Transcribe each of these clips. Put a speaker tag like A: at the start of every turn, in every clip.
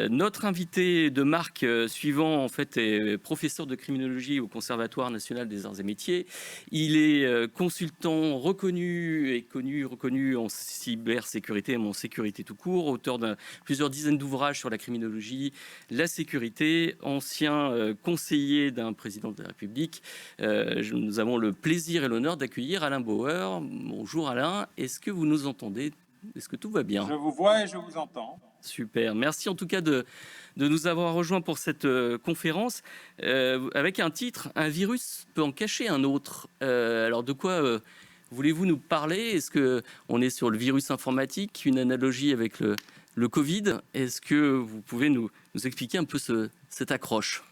A: Notre invité de marque suivant en fait est professeur de criminologie au Conservatoire national des arts et métiers. Il est consultant reconnu en cybersécurité et en sécurité tout court, auteur de plusieurs dizaines d'ouvrages sur la criminologie, la sécurité, ancien conseiller d'un président de la République. Nous avons le plaisir et l'honneur d'accueillir Alain Bauer. Bonjour Alain, est-ce que vous nous entendez? Est-ce que tout va bien?
B: Je vous vois et je vous entends.
A: Super, merci en tout cas de nous avoir rejoints pour cette conférence avec un titre, un virus peut en cacher un autre. Alors de quoi voulez-vous nous parler? Est-ce qu'on est sur le virus informatique, une analogie avec le Covid? Est-ce que vous pouvez nous expliquer un peu cette accroche?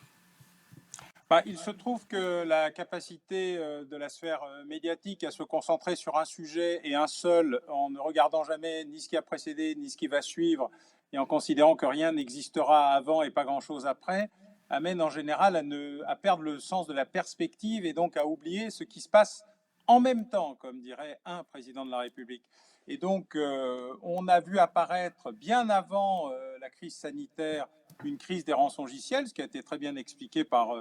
B: Il se trouve que la capacité de la sphère médiatique à se concentrer sur un sujet et un seul, en ne regardant jamais ni ce qui a précédé ni ce qui va suivre, et en considérant que rien n'existera avant et pas grand-chose après, amène en général à perdre le sens de la perspective et donc à oublier ce qui se passe en même temps, comme dirait un président de la République. Et donc, on a vu apparaître bien avant la crise sanitaire une crise des rançongiciels, ce qui a été très bien expliqué par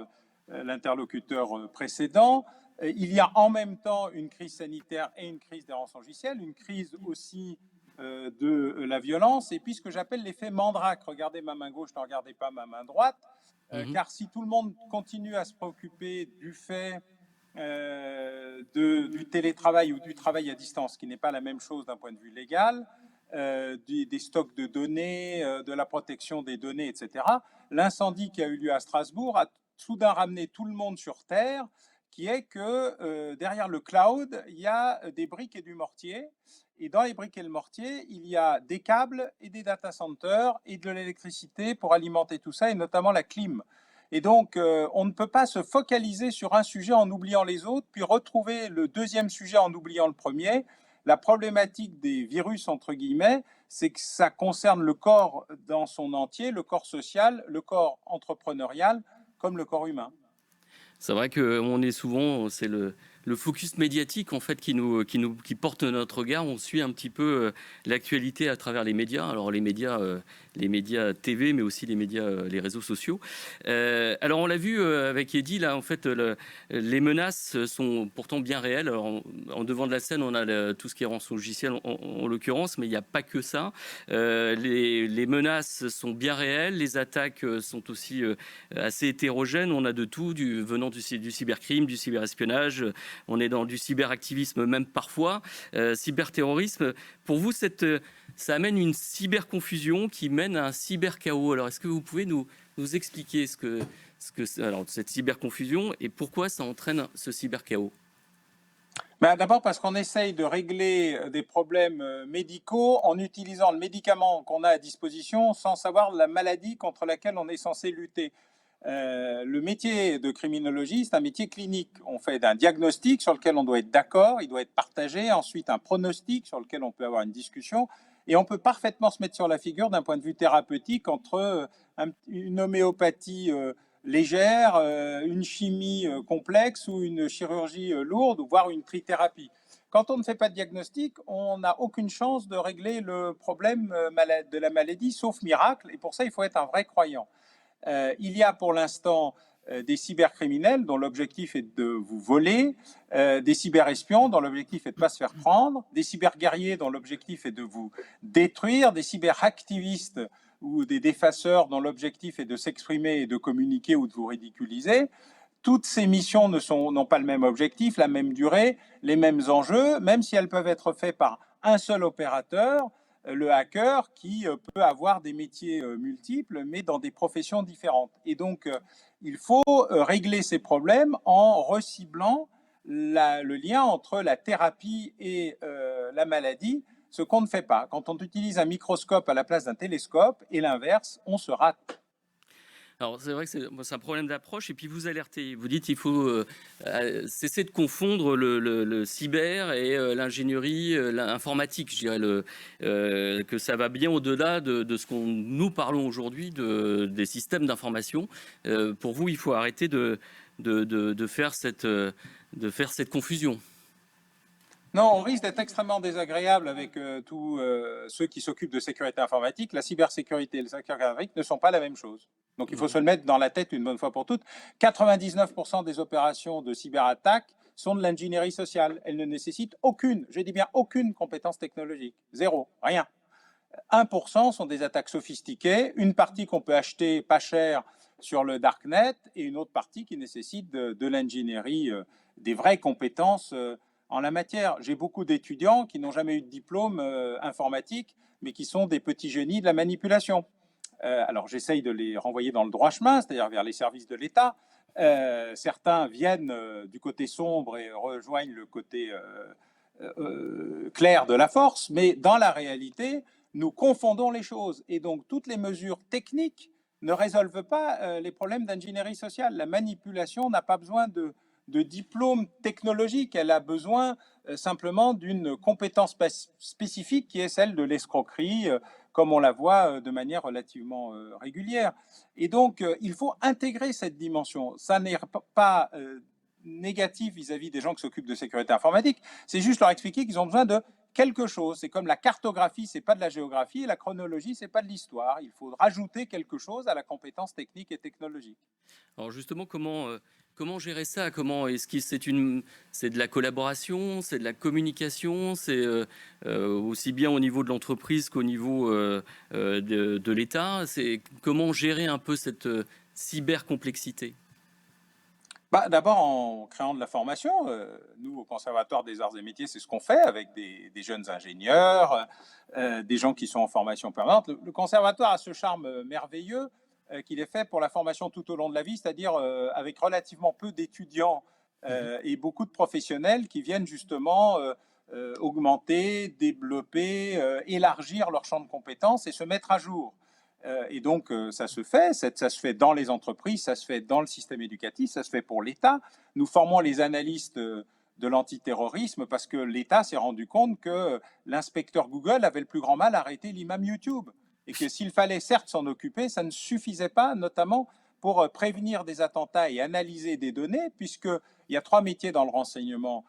B: l'interlocuteur précédent. Il y a en même temps une crise sanitaire et une crise des rançongiciels, une crise aussi de la violence, et puis ce que j'appelle l'effet Mandrake. Regardez ma main gauche, ne regardez pas ma main droite, car si tout le monde continue à se préoccuper du fait du télétravail ou du travail à distance, qui n'est pas la même chose d'un point de vue légal, des stocks de données, de la protection des données, etc. L'incendie qui a eu lieu à Strasbourg a soudain ramené tout le monde sur Terre, qui est que derrière le cloud, il y a des briques et du mortier. Et dans les briques et le mortier, il y a des câbles et des data centers et de l'électricité pour alimenter tout ça, et notamment la clim. Et donc, on ne peut pas se focaliser sur un sujet en oubliant les autres, puis retrouver le deuxième sujet en oubliant le premier. La problématique des virus, entre guillemets, c'est que ça concerne le corps dans son entier, le corps social, le corps entrepreneurial, comme le corps humain.
A: C'est vrai qu'on est souvent, c'est le focus médiatique en fait qui porte notre regard. On suit un petit peu l'actualité à travers les médias. Alors les médias TV, mais aussi les médias, les réseaux sociaux. Alors on l'a vu avec Eddy là, en fait, les menaces sont pourtant bien réelles. Alors, en devant de la scène, on a tout ce qui est rançongiciel en l'occurrence, mais il n'y a pas que ça. Les menaces sont bien réelles, les attaques sont aussi assez hétérogènes. On a de tout, venant du cybercrime, du cyberespionnage. On est dans du cyberactivisme même parfois, cyberterrorisme. Pour vous, ça amène une cyberconfusion qui mène à un cyberchaos. Alors, est-ce que vous pouvez nous expliquer alors, cette cyberconfusion et pourquoi ça entraîne ce cyberchaos?
B: D'abord parce qu'on essaye de régler des problèmes médicaux en utilisant le médicament qu'on a à disposition sans savoir la maladie contre laquelle on est censé lutter. Le métier de criminologie, c'est un métier clinique. On fait un diagnostic sur lequel on doit être d'accord, il doit être partagé, ensuite un pronostic sur lequel on peut avoir une discussion, et on peut parfaitement se mettre sur la figure d'un point de vue thérapeutique entre une homéopathie légère, une chimie complexe ou une chirurgie lourde, ou voire une trithérapie. Quand on ne fait pas de diagnostic, on n'a aucune chance de régler le problème de la maladie, sauf miracle, et pour ça, il faut être un vrai croyant. Il y a pour l'instant des cybercriminels dont l'objectif est de vous voler, des cyberespions dont l'objectif est de ne pas se faire prendre, des cyberguerriers dont l'objectif est de vous détruire, des cyberactivistes ou des défaceurs dont l'objectif est de s'exprimer et de communiquer ou de vous ridiculiser. Toutes ces missions n'ont pas le même objectif, la même durée, les mêmes enjeux, même si elles peuvent être faites par un seul opérateur, le hacker, qui peut avoir des métiers multiples, mais dans des professions différentes. Et donc, il faut régler ces problèmes en reciblant le lien entre la thérapie et la maladie, ce qu'on ne fait pas. Quand on utilise un microscope à la place d'un télescope, et l'inverse, on se rate.
A: Alors c'est vrai que c'est un problème d'approche et puis vous alertez. Vous dites il faut cesser de confondre le cyber et l'ingénierie, l'informatique. Je dirais que ça va bien au-delà de ce qu'on nous parlons aujourd'hui des systèmes d'information. Pour vous, il faut arrêter de faire cette confusion.
B: Non, on risque d'être extrêmement désagréable avec tous ceux qui s'occupent de sécurité informatique. La cybersécurité et la sécurité informatique ne sont pas la même chose. Donc il faut se le mettre dans la tête une bonne fois pour toutes. 99% des opérations de cyberattaque sont de l'ingénierie sociale. Elles ne nécessitent aucune, je dis bien aucune compétence technologique. Zéro, rien. 1% sont des attaques sophistiquées, une partie qu'on peut acheter pas cher sur le darknet et une autre partie qui nécessite de l'ingénierie, des vraies compétences en la matière. J'ai beaucoup d'étudiants qui n'ont jamais eu de diplôme informatique, mais qui sont des petits génies de la manipulation. Alors j'essaye de les renvoyer dans le droit chemin, c'est-à-dire vers les services de l'État. Certains viennent du côté sombre et rejoignent le côté clair de la force, mais dans la réalité, nous confondons les choses. Et donc, toutes les mesures techniques ne résolvent pas les problèmes d'ingénierie sociale. La manipulation n'a pas besoin de diplôme technologique, elle a besoin simplement d'une compétence spécifique qui est celle de l'escroquerie, comme on la voit de manière relativement régulière. Et donc, il faut intégrer cette dimension. Ça n'est pas négatif vis-à-vis des gens qui s'occupent de sécurité informatique, c'est juste leur expliquer qu'ils ont besoin de quelque chose. C'est comme la cartographie, c'est pas de la géographie, et la chronologie, c'est pas de l'histoire. Il faut rajouter quelque chose à la compétence technique et technologique.
A: Alors justement, comment gérer ça? Comment est-ce que c'est de la collaboration, c'est de la communication, c'est aussi bien au niveau de l'entreprise qu'au niveau de l'État. C'est comment gérer un peu cette cyber complexité?
B: D'abord en créant de la formation. Nous, au Conservatoire des Arts et Métiers, c'est ce qu'on fait avec des jeunes ingénieurs, des gens qui sont en formation permanente. Le Conservatoire a ce charme merveilleux qu'il est fait pour la formation tout au long de la vie, c'est-à-dire avec relativement peu d'étudiants et beaucoup de professionnels qui viennent justement augmenter, développer, élargir leur champ de compétences et se mettre à jour. Et donc, ça se fait dans les entreprises, ça se fait dans le système éducatif, ça se fait pour l'État. Nous formons les analystes de l'antiterrorisme parce que l'État s'est rendu compte que l'inspecteur Google avait le plus grand mal à arrêter l'imam YouTube. Et que s'il fallait certes s'en occuper, ça ne suffisait pas, notamment pour prévenir des attentats et analyser des données, puisqu'il y a 3 métiers dans le renseignement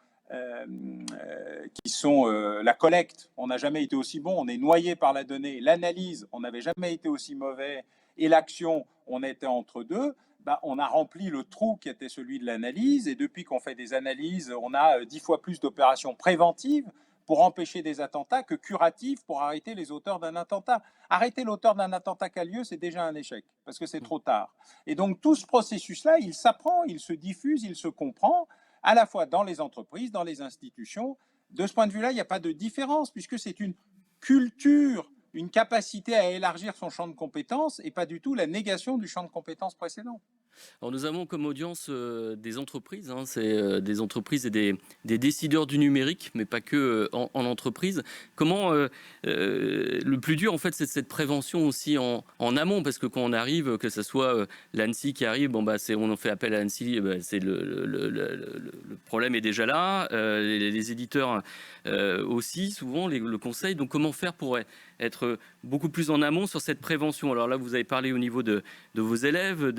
B: qui sont la collecte, on n'a jamais été aussi bon, on est noyé par la donnée, l'analyse, on n'avait jamais été aussi mauvais, et l'action, on était entre deux. On a rempli le trou qui était celui de l'analyse, et depuis qu'on fait des analyses, on a 10 fois plus d'opérations préventives pour empêcher des attentats que curatives pour arrêter les auteurs d'un attentat. Arrêter l'auteur d'un attentat qui a lieu, c'est déjà un échec, parce que c'est trop tard. Et donc tout ce processus-là, il s'apprend, il se diffuse, il se comprend, à la fois dans les entreprises, dans les institutions. De ce point de vue-là, il n'y a pas de différence, puisque c'est une culture, une capacité à élargir son champ de compétences, et pas du tout la négation du champ de compétences précédent.
A: Alors nous avons comme audience des entreprises, hein, c'est des entreprises et des décideurs du numérique, mais pas que en entreprise. Comment le plus dur en fait, c'est cette prévention aussi en amont, parce que quand on arrive, que ce soit l'ANSSI qui arrive, bon on en fait appel à l'ANSSI, c'est le problème est déjà là. Les éditeurs aussi, souvent le conseil. Donc comment faire pour être beaucoup plus en amont sur cette prévention? Alors là, vous avez parlé au niveau de vos élèves,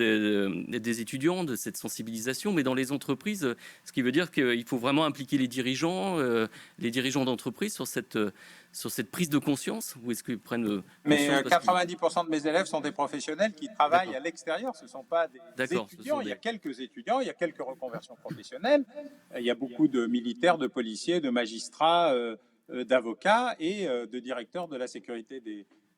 A: des étudiants, de cette sensibilisation, mais dans les entreprises, ce qui veut dire qu'il faut vraiment impliquer les dirigeants d'entreprise sur cette prise de conscience, ou est-ce qu'ils prennent
B: Mais 90% de mes élèves sont des professionnels qui travaillent à l'extérieur, ce ne sont pas des étudiants. Il y a quelques étudiants, il y a quelques reconversions professionnelles, il y a beaucoup de militaires, de policiers, de magistrats, d'avocats et de directeurs de la sécurité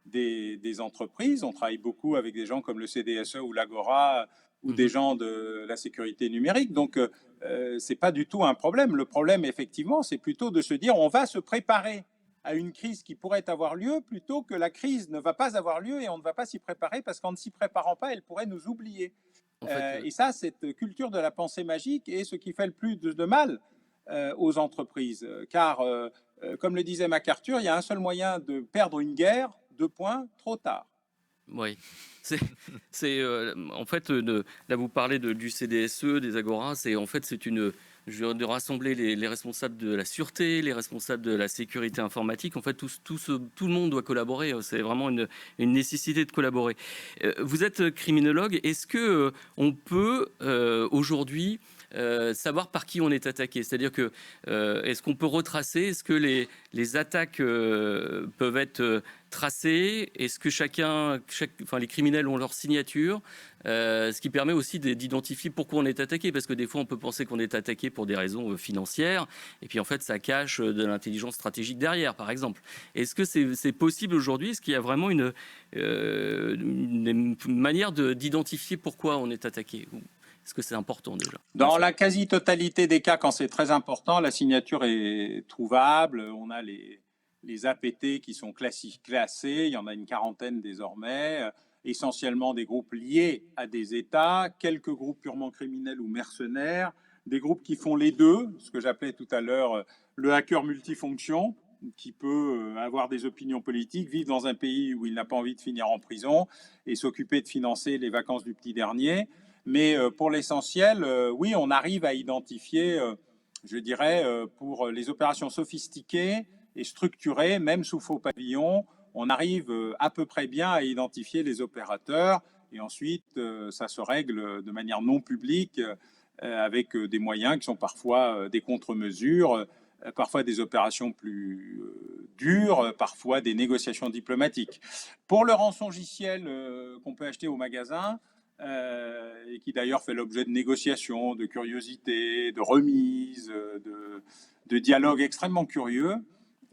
B: des entreprises. On travaille beaucoup avec des gens comme le CDSE ou l'Agora ou des gens de la sécurité numérique. Donc, ce n'est pas du tout un problème. Le problème, effectivement, c'est plutôt de se dire on va se préparer à une crise qui pourrait avoir lieu plutôt que la crise ne va pas avoir lieu et on ne va pas s'y préparer parce qu'en ne s'y préparant pas, elle pourrait nous oublier. En fait, et ça, cette culture de la pensée magique est ce qui fait le plus de mal aux entreprises. Car, comme le disait MacArthur, il y a un seul moyen de perdre une guerre, 2 points, trop tard.
A: Oui, en fait, là vous parlez du CDSE, des Agora, c'est de rassembler les responsables de la sûreté, les responsables de la sécurité informatique. En fait, tout le monde doit collaborer. C'est vraiment une nécessité de collaborer. Vous êtes criminologue. Est-ce que on peut aujourd'hui savoir par qui on est attaqué. C'est-à-dire que est-ce qu'on peut retracer? Est-ce que les attaques peuvent être tracées? Est-ce que enfin, les criminels ont leur signature? Ce qui permet aussi d'identifier pourquoi on est attaqué, parce que des fois on peut penser qu'on est attaqué pour des raisons financières, et puis en fait ça cache de l'intelligence stratégique derrière, par exemple. Est-ce que c'est possible aujourd'hui? Est-ce qu'il y a vraiment une manière d'identifier pourquoi on est attaqué? Est-ce que c'est important déjà?
B: Dans la quasi-totalité des cas, quand c'est très important, la signature est trouvable. On a les APT qui sont classés, il y en a une quarantaine désormais, essentiellement des groupes liés à des États, quelques groupes purement criminels ou mercenaires, des groupes qui font les deux, ce que j'appelais tout à l'heure le hacker multifonction, qui peut avoir des opinions politiques, vivre dans un pays où il n'a pas envie de finir en prison et s'occuper de financer les vacances du petit dernier. Mais pour l'essentiel, oui, on arrive à identifier, je dirais, pour les opérations sophistiquées et structurées, même sous faux pavillon, on arrive à peu près bien à identifier les opérateurs. Et ensuite, ça se règle de manière non publique avec des moyens qui sont parfois des contre-mesures, parfois des opérations plus dures, parfois des négociations diplomatiques. Pour le rançongiciel qu'on peut acheter au magasin, et qui d'ailleurs fait l'objet de négociations, de curiosités, de remises, de dialogues extrêmement curieux.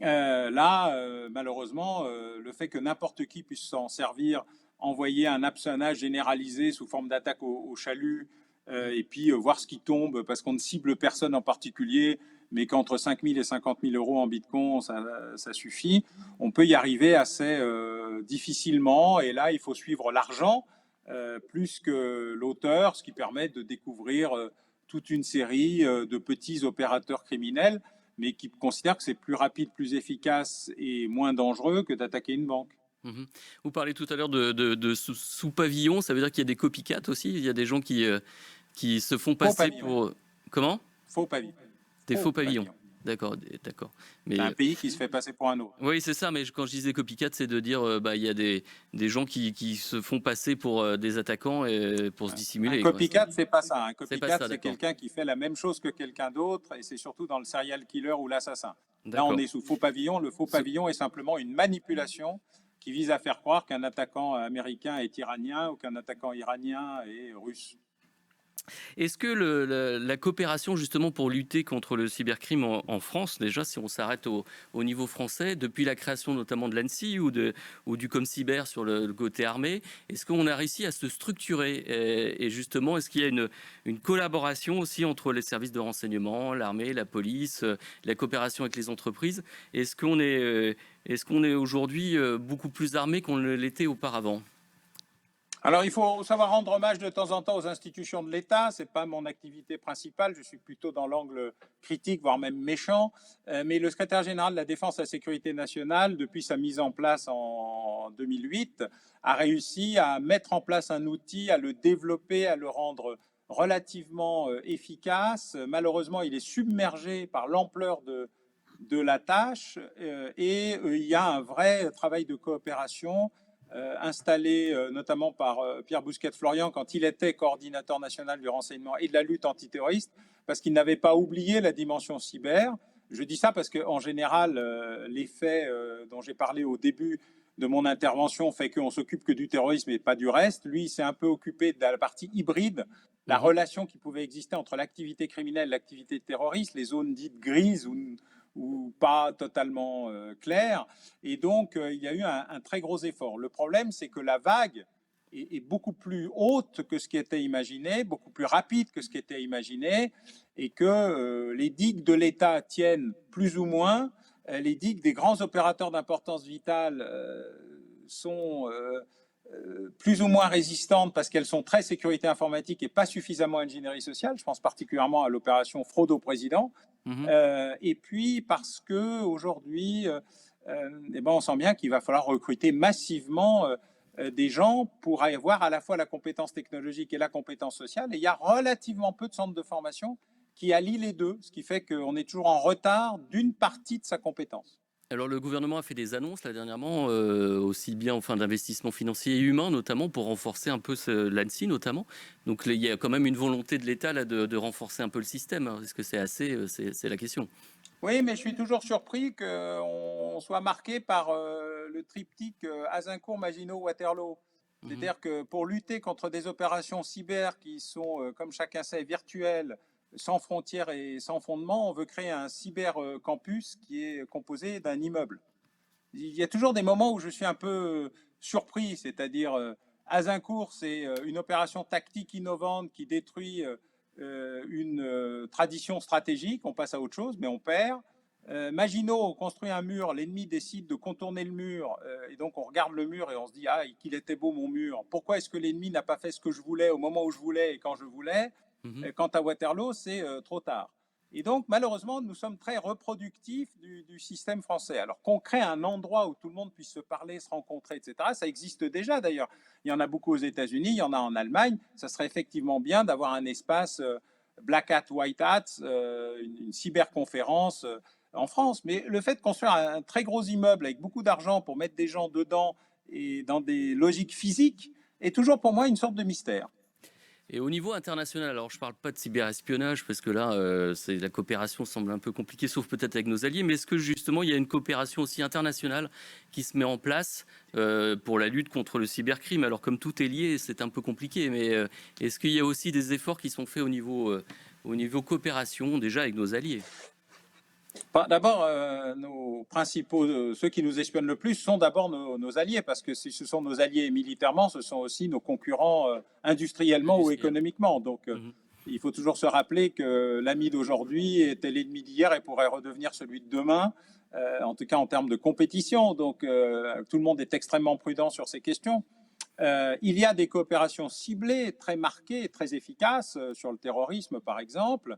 B: Malheureusement, le fait que n'importe qui puisse s'en servir, envoyer un hameçonnage généralisé sous forme d'attaque au chalut, et puis voir ce qui tombe, parce qu'on ne cible personne en particulier, mais qu'entre 5 000 et 50 000 euros en bitcoin, ça suffit. On peut y arriver assez difficilement, et là, il faut suivre l'argent plus que l'auteur, ce qui permet de découvrir toute une série de petits opérateurs criminels, mais qui considèrent que c'est plus rapide, plus efficace et moins dangereux que d'attaquer une banque.
A: Vous parlez tout à l'heure de sous-pavillon, ça veut dire qu'il y a des copycats aussi? Il y a des gens qui se font passer pour... Comment?
B: Faux pavillon.
A: Des faux pavillons. D'accord.
B: Mais un pays qui se fait passer pour un autre.
A: Oui, c'est ça, mais quand je disais copycat, c'est de dire il y a des gens qui se font passer pour des attaquants et pour se dissimuler.
B: Un copycat, c'est pas ça. Un copycat, c'est quelqu'un qui fait la même chose que quelqu'un d'autre, et c'est surtout dans le serial killer ou l'assassin. Là, on est sous faux pavillon. Le faux pavillon est simplement une manipulation qui vise à faire croire qu'un attaquant américain est iranien ou qu'un attaquant iranien est russe.
A: Est-ce que la coopération justement pour lutter contre le cybercrime en France, déjà si on s'arrête au niveau français, depuis la création notamment de l'ANSSI ou du ComCyber sur le côté armé, est-ce qu'on a réussi à se structurer et justement est-ce qu'il y a une collaboration aussi entre les services de renseignement, l'armée, la police, la coopération avec les entreprises? Est-ce qu'on est aujourd'hui beaucoup plus armé qu'on ne l'était auparavant?
B: Alors, il faut savoir rendre hommage de temps en temps aux institutions de l'État. Ce n'est pas mon activité principale. Je suis plutôt dans l'angle critique, voire même méchant. Mais le secrétaire général de la Défense et de la Sécurité nationale, depuis sa mise en place en 2008, a réussi à mettre en place un outil, à le développer, à le rendre relativement efficace. Malheureusement, il est submergé par l'ampleur de la tâche et il y a un vrai travail de coopération installé notamment par Pierre Bousquet-Florian quand il était coordinateur national du renseignement et de la lutte antiterroriste, parce qu'il n'avait pas oublié la dimension cyber. Je dis ça parce qu'en général, les faits dont j'ai parlé au début de mon intervention fait qu'on s'occupe que du terrorisme et pas du reste. Lui, il s'est un peu occupé de la partie hybride, la relation qui pouvait exister entre l'activité criminelle et l'activité terroriste, les zones dites grises ou pas totalement claires. Et donc, il y a eu un très gros effort. Le problème, c'est que la vague est beaucoup plus haute que ce qui était imaginé, beaucoup plus rapide que ce qui était imaginé, et que les digues de l'État tiennent plus ou moins. Les digues des grands opérateurs d'importance vitale sont plus ou moins résistantes parce qu'elles sont très sécurité informatique et pas suffisamment ingénierie sociale. Je pense particulièrement à l'opération fraude au président. Et puis parce que aujourd'hui, on sent bien qu'il va falloir recruter massivement des gens pour avoir à la fois la compétence technologique et la compétence sociale. Et il y a relativement peu de centres de formation qui allient les deux, ce qui fait qu'on est toujours en retard d'une partie de sa compétence.
A: Alors le gouvernement a fait des annonces là dernièrement, aussi bien enfin d'investissements financiers et humains notamment pour renforcer un peu l'ANSSI notamment. Donc il y a quand même une volonté de l'État là de renforcer un peu le système, hein. Est-ce que c'est assez, c'est la question.
B: Oui, mais je suis toujours surpris qu'on soit marqué par le triptyque Azincourt, Maginot, Waterloo.
A: Mhm.
B: C'est-à-dire que pour lutter contre des opérations cyber qui sont, comme chacun sait, virtuelles, sans frontières et sans fondement, on veut créer un cyber campus qui est composé d'un immeuble. Il y a toujours des moments où je suis un peu surpris, c'est-à-dire Azincourt, c'est une opération tactique innovante qui détruit une tradition stratégique, on passe à autre chose, mais on perd. Maginot, on construit un mur, l'ennemi décide de contourner le mur, et donc on regarde le mur et on se dit, ah, qu'il était beau mon mur. Pourquoi est-ce que l'ennemi n'a pas fait ce que je voulais au moment où je voulais et quand je voulais?
A: Mhm.
B: Quant à Waterloo, c'est trop tard. Et donc, malheureusement, nous sommes très reproductifs du système français. Alors qu'on crée un endroit où tout le monde puisse se parler, se rencontrer, etc., ça existe déjà d'ailleurs. Il y en a beaucoup aux États-Unis, il y en a en Allemagne. Ça serait effectivement bien d'avoir un espace Black Hat, White Hat, une cyberconférence en France. Mais le fait de construire un très gros immeuble avec beaucoup d'argent pour mettre des gens dedans et dans des logiques physiques est toujours pour moi une sorte de mystère.
A: Et au niveau international, alors je ne parle pas de cyberespionnage parce que là, la coopération semble un peu compliquée, sauf peut-être avec nos alliés, mais est-ce que justement il y a une coopération aussi internationale qui se met en place pour la lutte contre le cybercrime? Alors comme tout est lié, c'est un peu compliqué, mais est-ce qu'il y a aussi des efforts qui sont faits au niveau coopération déjà avec nos alliés?
B: D'abord, nos principaux, ceux qui nous espionnent le plus sont d'abord nos alliés, parce que si ce sont nos alliés militairement, ce sont aussi nos concurrents industriellement ou
A: Industriel.
B: économiquement. Donc,
A: Mhm.
B: il faut toujours se rappeler que l'ami d'aujourd'hui était l'ennemi d'hier et pourrait redevenir celui de demain, en tout cas en termes de compétition. Donc, tout le monde est extrêmement prudent sur ces questions. Il y a des coopérations ciblées, très marquées, très efficaces, sur le terrorisme par exemple.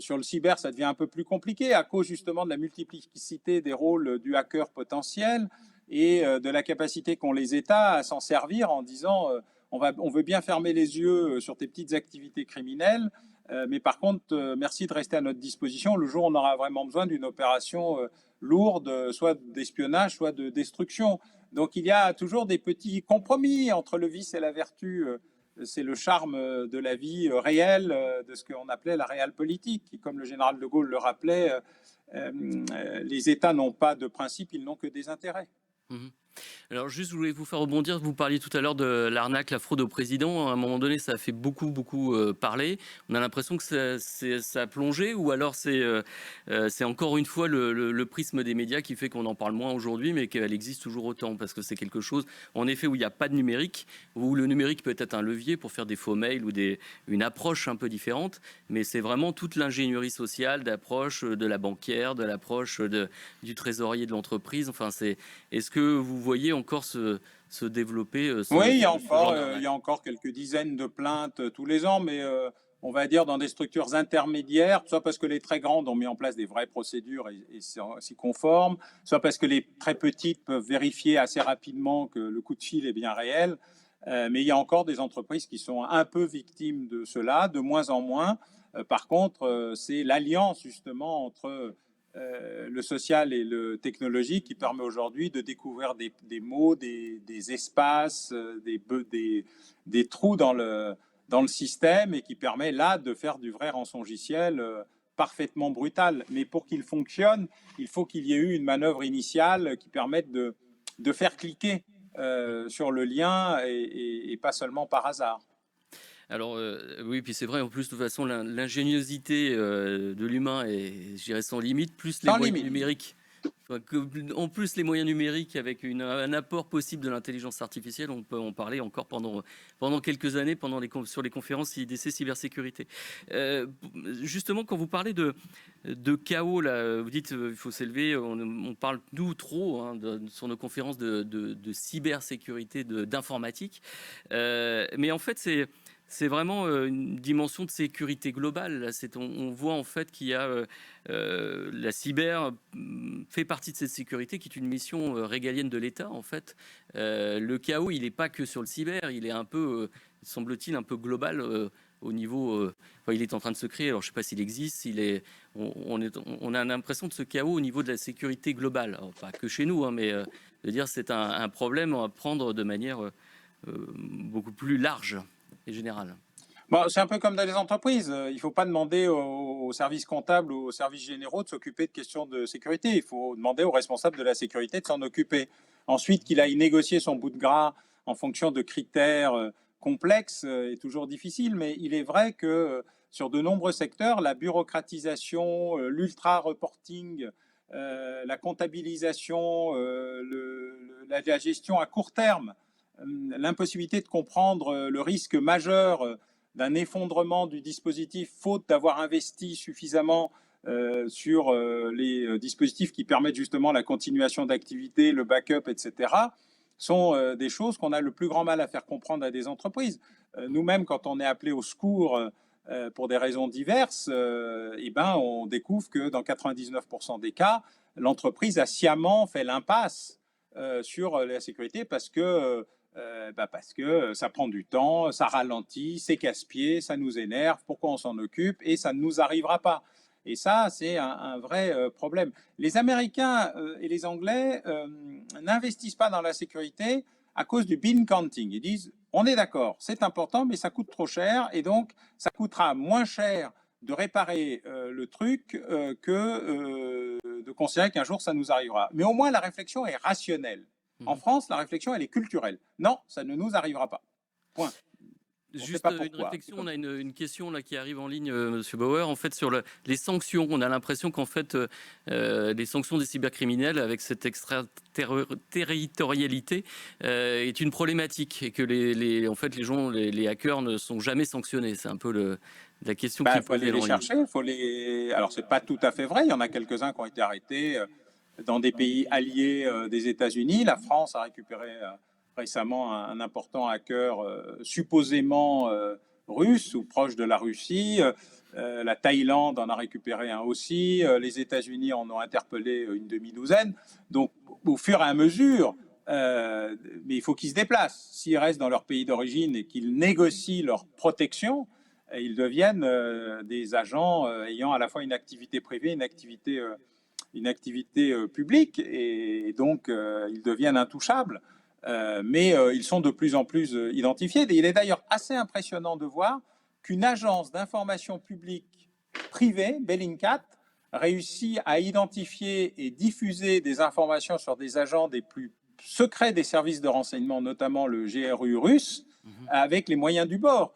B: Sur le cyber, ça devient un peu plus compliqué à cause justement de la multiplicité des rôles du hacker potentiel et de la capacité qu'ont les États à s'en servir en disant on veut bien fermer les yeux sur tes petites activités criminelles, mais par contre, merci de rester à notre disposition le jour où on aura vraiment besoin d'une opération lourde, soit d'espionnage, soit de destruction. Donc il y a toujours des petits compromis entre le vice et la vertu. C'est le charme de la vie réelle, de ce qu'on appelait la réelle politique, qui, comme le général de Gaulle le rappelait, les États n'ont pas de principe, ils n'ont que des intérêts.
A: Mhm. Alors juste, je voulais vous faire rebondir. Vous parliez tout à l'heure de l'arnaque, la fraude au président. À un moment donné, ça a fait beaucoup parler. On a l'impression que ça a plongé, ou alors c'est encore une fois le prisme des médias qui fait qu'on en parle moins aujourd'hui, mais qu'elle existe toujours autant, parce que c'est quelque chose, en effet, où il n'y a pas de numérique, où le numérique peut être un levier pour faire des faux mails ou une approche un peu différente, mais c'est vraiment toute l'ingénierie sociale d'approche de la banquière, de l'approche du trésorier de l'entreprise. Enfin, est-ce que vous voyez encore se développer
B: Oui,
A: ce genre
B: il y
A: d'arnaque?
B: a encore quelques dizaines de plaintes tous les ans, mais on va dire dans des structures intermédiaires, soit parce que les très grandes ont mis en place des vraies procédures et s'y conforment, soit parce que les très petites peuvent vérifier assez rapidement que le coup de fil est bien réel. Mais il y a encore des entreprises qui sont un peu victimes de cela, de moins en moins. Par contre, c'est l'alliance justement entre le social et le technologique qui permet aujourd'hui de découvrir des mots, des espaces, des trous dans le système et qui permet là de faire du vrai rançongiciel parfaitement brutal. Mais pour qu'il fonctionne, il faut qu'il y ait eu une manœuvre initiale qui permette de faire cliquer sur le lien et pas seulement par hasard.
A: Alors oui, puis c'est vrai, en plus, de toute façon, l'ingéniosité de l'humain est, je dirais, sans limite, plus les
B: Sans
A: moyens
B: limite.
A: numériques. Enfin, en plus, les moyens numériques avec un apport possible de l'intelligence artificielle, on peut en parler encore pendant quelques années, sur les conférences IDC cybersécurité. Euh, Justement, quand vous parlez de chaos, là, vous dites il faut s'élever, on parle, nous, trop, hein, sur nos conférences de cybersécurité, d'informatique. Mais en fait, c'est vraiment une dimension de sécurité globale. Là, on voit en fait qu'il y a la cyber fait partie de cette sécurité qui est une mission régalienne de l'État en fait. Le chaos, il n'est pas que sur le cyber, il est un peu, semble-t-il, un peu global au niveau, enfin, il est en train de se créer. Alors je ne sais pas s'il existe. On a l'impression de ce chaos au niveau de la sécurité globale. Alors, pas que chez nous, hein, mais de dire c'est un problème à prendre de manière beaucoup plus large et générale.
B: Bon, c'est un peu comme dans les entreprises. Il ne faut pas demander aux services comptables ou aux services généraux de s'occuper de questions de sécurité. Il faut demander aux responsables de la sécurité de s'en occuper. Ensuite, qu'il aille négocier son bout de gras en fonction de critères complexes est toujours difficile. Mais il est vrai que sur de nombreux secteurs, la bureaucratisation, l'ultra-reporting, la comptabilisation, la gestion à court terme, l'impossibilité de comprendre le risque majeur d'un effondrement du dispositif faute d'avoir investi suffisamment sur les dispositifs qui permettent justement la continuation d'activité, le backup, etc., sont des choses qu'on a le plus grand mal à faire comprendre à des entreprises. Nous-mêmes, quand on est appelé au secours pour des raisons diverses, eh ben, on découvre que dans 99% des cas, l'entreprise a sciemment fait l'impasse sur la sécurité parce que ça prend du temps, ça ralentit, c'est casse-pied, ça nous énerve, pourquoi on s'en occupe et ça ne nous arrivera pas. Et ça, c'est un vrai problème. Les Américains et les Anglais n'investissent pas dans la sécurité à cause du bean counting. Ils disent, on est d'accord, c'est important, mais ça coûte trop cher et donc ça coûtera moins cher de réparer le truc que de considérer qu'un jour ça nous arrivera. Mais au moins la réflexion est rationnelle. En France, la réflexion, elle est culturelle. Non, ça ne nous arrivera pas. Point.
A: Juste une réflexion, on a une question là qui arrive en ligne, Monsieur Bauer, en fait sur les sanctions. On a l'impression qu'en fait les sanctions des cybercriminels avec cette extraterritorialité est une problématique et que en fait les hackers ne sont jamais sanctionnés. C'est un peu la question qu'il
B: faut aller les chercher. Alors c'est pas tout à fait vrai. Il y en a quelques-uns qui ont été arrêtés dans des pays alliés des États-Unis. La France a récupéré récemment un important hacker supposément russe ou proche de la Russie. La Thaïlande en a récupéré un aussi. Les États-Unis en ont interpellé une demi-douzaine. Donc, au fur et à mesure, mais il faut qu'ils se déplacent. S'ils restent dans leur pays d'origine et qu'ils négocient leur protection, ils deviennent des agents ayant à la fois une activité privée, une activité publique, et donc ils deviennent intouchables. Mais ils sont de plus en plus identifiés. Et il est d'ailleurs assez impressionnant de voir qu'une agence d'information publique privée, Bellingcat, réussit à identifier et diffuser des informations sur des agents des plus secrets des services de renseignement, notamment le GRU russe, avec les moyens du bord.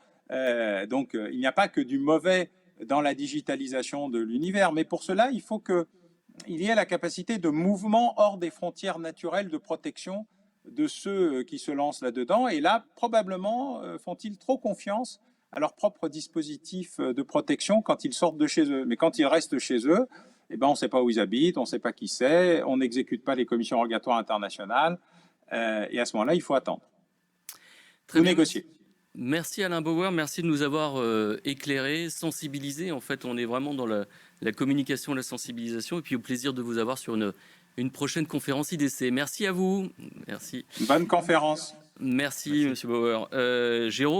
B: Donc il n'y a pas que du mauvais dans la digitalisation de l'univers, mais pour cela, il faut qu'il y ait la capacité de mouvement hors des frontières naturelles de protection de ceux qui se lancent là-dedans. Et là, probablement, font-ils trop confiance à leur propre dispositif de protection quand ils sortent de chez eux. Mais quand ils restent chez eux, eh ben, on ne sait pas où ils habitent, on ne sait pas qui c'est, on n'exécute pas les commissions rogatoires internationales. Et à ce moment-là, il faut attendre. Ou négocier.
A: Merci Alain Bauer, merci de nous avoir éclairés, sensibilisés. En fait, on est vraiment dans la communication, la sensibilisation. Et puis au plaisir de vous avoir sur une prochaine conférence IDC. Merci à vous. Merci.
B: Bonne conférence.
A: Merci. Monsieur Bauer. Jérôme.